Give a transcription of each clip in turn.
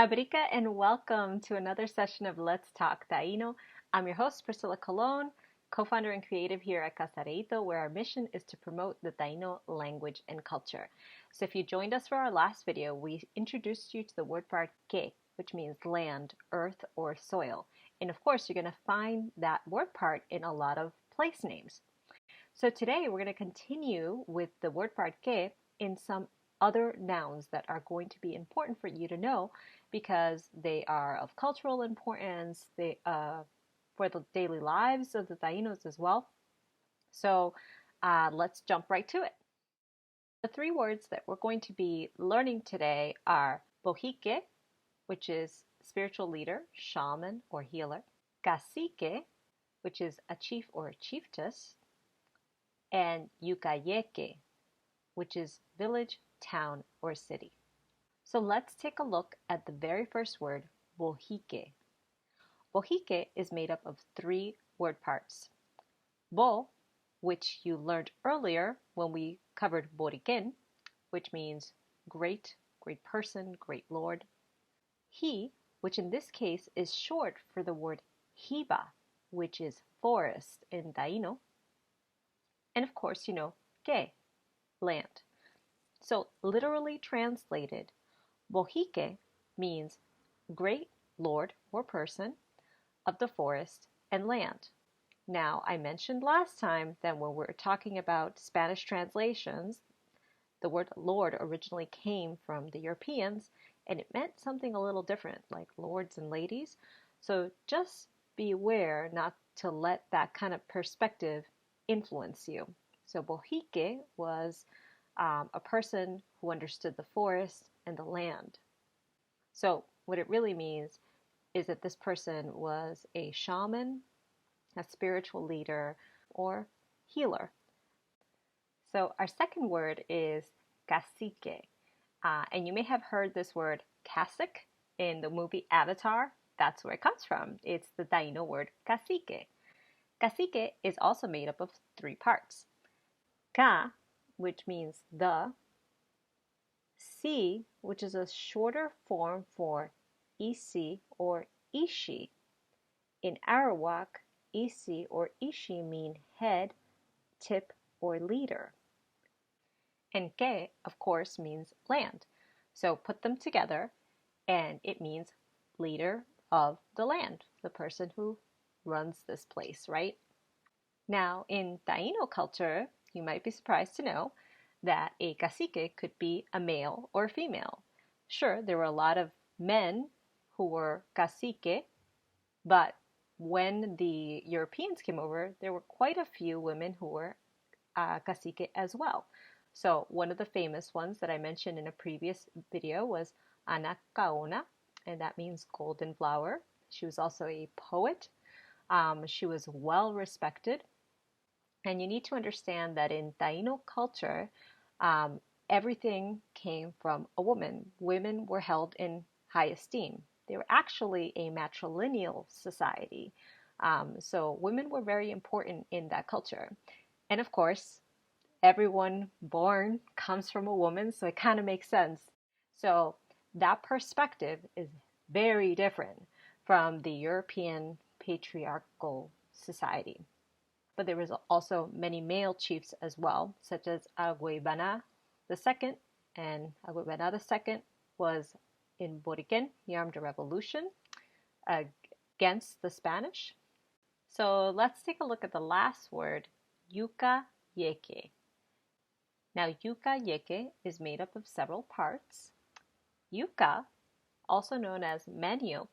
Fabrica and welcome to another session of Let's Talk Taíno. I'm your host, Priscilla Colon, co-founder and creative here at Casa Areyto, where our mission is to promote the Taíno language and culture. So if you joined us for our last video, we introduced you to the word parque, which means land, earth, or soil. And of course, you're going to find that word part in a lot of place names. So today we're going to continue with the word parque in some other nouns that are going to be important for you to know because they are of cultural importance, for the daily lives of the Taínos as well. So let's jump right to it. The three words that we're going to be learning today are bohique, which is spiritual leader, shaman, or healer, cacique, which is a chief or a chiefess, and yucayeke, which is village, town, or city. So let's take a look at the very first word, bohique. Bohique is made up of three word parts. Bo, which you learned earlier when we covered boriken, which means great person, great lord. Hi, which in this case is short for the word hiba, which is forest in Taíno. And of course, que, land. So literally translated, bohique means great lord or person of the forest and land. Now, I mentioned last time that when we're talking about Spanish translations, the word lord originally came from the Europeans, and it meant something a little different, like lords and ladies. So just be aware not to let that kind of perspective influence you. So bohique was a person who understood the forest and the land. So what it really means is that this person was a shaman, a spiritual leader, or healer. So our second word is cacique. And you may have heard this word cacique in the movie Avatar. That's where it comes from. It's the Taíno word cacique. Cacique is also made up of three parts. Ca, which means the. Si, which is a shorter form for isi or ishi. In Arawak, isi or ishi mean head, tip, or leader. And que, of course, means land. So put them together and it means leader of the land, the person who runs this place, right? Now, in Taíno culture, you might be surprised to know that a cacique could be a male or female. Sure, there were a lot of men who were cacique, but when the Europeans came over, there were quite a few women who were cacique as well. So one of the famous ones that I mentioned in a previous video was Ana Caona, and that means golden flower. She was also a poet. She was well respected. And you need to understand that in Taíno culture, everything came from a woman. Women were held in high esteem. They were actually a matrilineal society. So women were very important in that culture. And of course, everyone born comes from a woman, so it kind of makes sense. So that perspective is very different from the European patriarchal society. But there was also many male chiefs as well, such as Aguibana II, and Aguibana II was in Boriken, he armed a revolution against the Spanish. So let's take a look at the last word, yucayeke. Now, yucayeke is made up of several parts. Yuca, also known as manioc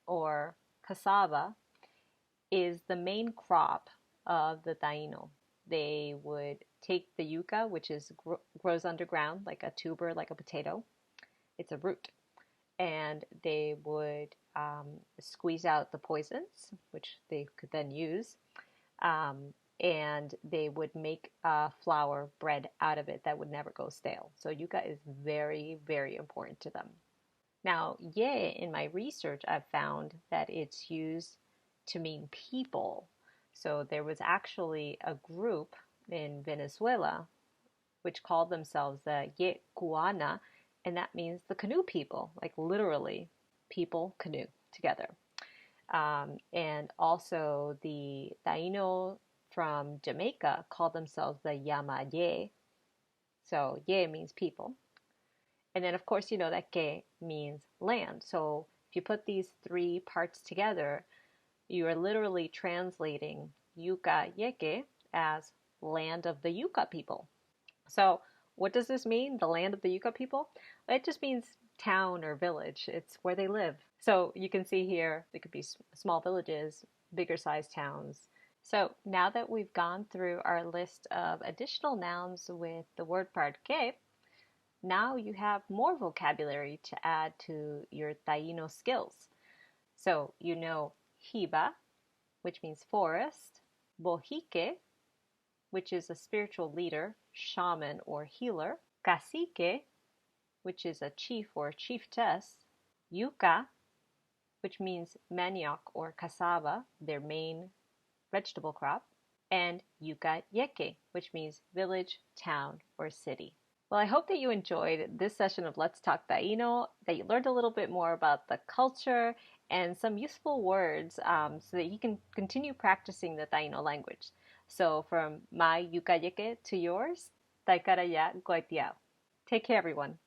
or cassava, is the main crop of the Taíno. They would take the yuca, which grows underground like a tuber, like a potato. It's a root. And they would squeeze out the poisons, which they could then use. And they would make flour bread out of it that would never go stale. So yuca is very, very important to them. Now, ye, in my research, I've found that it's used to mean people. So there was actually a group in Venezuela which called themselves the Yecuana, and that means the canoe people, like literally people canoe together. And also the Taíno from Jamaica call themselves the Yamaye. So ye means people. And then of course you know that ke means land. So if you put these three parts together, you are literally translating Yuka Yeke as land of the Yuka people. So what does this mean, the land of the Yuka people? It just means town or village. It's where they live. So you can see here, it could be small villages, bigger sized towns. So now that we've gone through our list of additional nouns with the word part que, now you have more vocabulary to add to your Taíno skills. So you know hiba, which means forest, bohique, which is a spiritual leader, shaman, or healer, cacique, which is a chief or chiefess, yuca, which means manioc or cassava, their main vegetable crop, and yuca yeke, which means village, town, or city. Well, I hope that you enjoyed this session of Let's Talk Taíno, that you learned a little bit more about the culture and some useful words so that you can continue practicing the Taíno language. So from my yucayeke to yours, taikara ya goitiao. Take care, everyone.